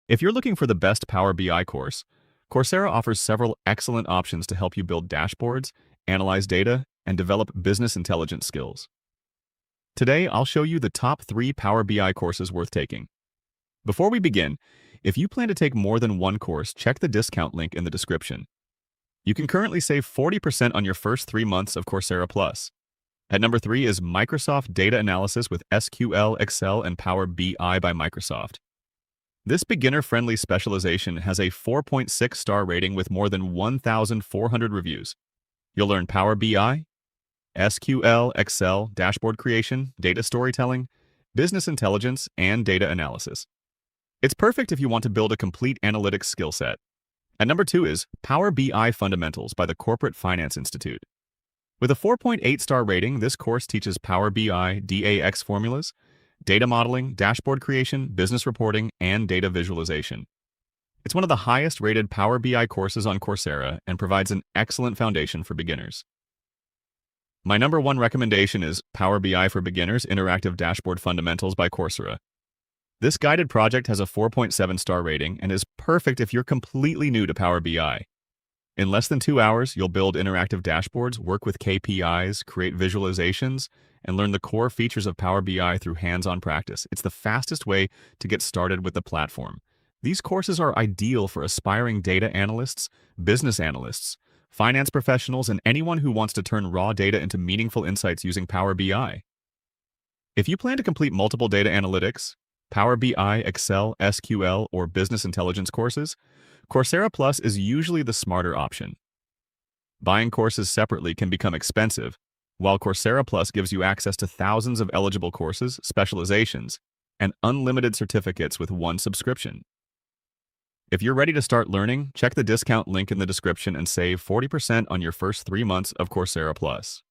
If you're looking for the best Power BI course, Coursera offers several excellent options to help you build dashboards, analyze data, and develop business intelligence skills. Today, I'll show you the top 3 Power BI courses worth taking. Before we begin, if you plan to take more than one course, check the discount link in the description. You can currently save 40% on your first 3 months of Coursera Plus. At number 3 is Microsoft Data Analysis with SQL, Excel, and Power BI by Microsoft. This beginner-friendly specialization has a 4.6-star rating with more than 1,400 reviews. You'll learn Power BI, SQL, Excel, dashboard creation, data storytelling, business intelligence, and data analysis. It's perfect if you want to build a complete analytics skill set. At number 2 is Power BI Fundamentals by the Corporate Finance Institute. With a 4.8-star rating, this course teaches Power BI DAX formulas, data modeling, dashboard creation, business reporting, and data visualization. It's one of the highest-rated Power BI courses on Coursera and provides an excellent foundation for beginners. My number 1 recommendation is Power BI for Beginners Interactive Dashboard Fundamentals by Coursera. This guided project has a 4.7-star rating and is perfect if you're completely new to Power BI. In less than 2 hours, you'll build interactive dashboards, work with KPIs, create visualizations, and learn the core features of Power BI through hands-on practice. It's the fastest way to get started with the platform. These courses are ideal for aspiring data analysts, business analysts, finance professionals, and anyone who wants to turn raw data into meaningful insights using Power BI. If you plan to complete multiple data analytics, Power BI, Excel, SQL, or business intelligence courses, Coursera Plus is usually the smarter option. Buying courses separately can become expensive, while Coursera Plus gives you access to thousands of eligible courses, specializations, and unlimited certificates with one subscription. If you're ready to start learning, check the discount link in the description and save 40% on your first 3 months of Coursera Plus.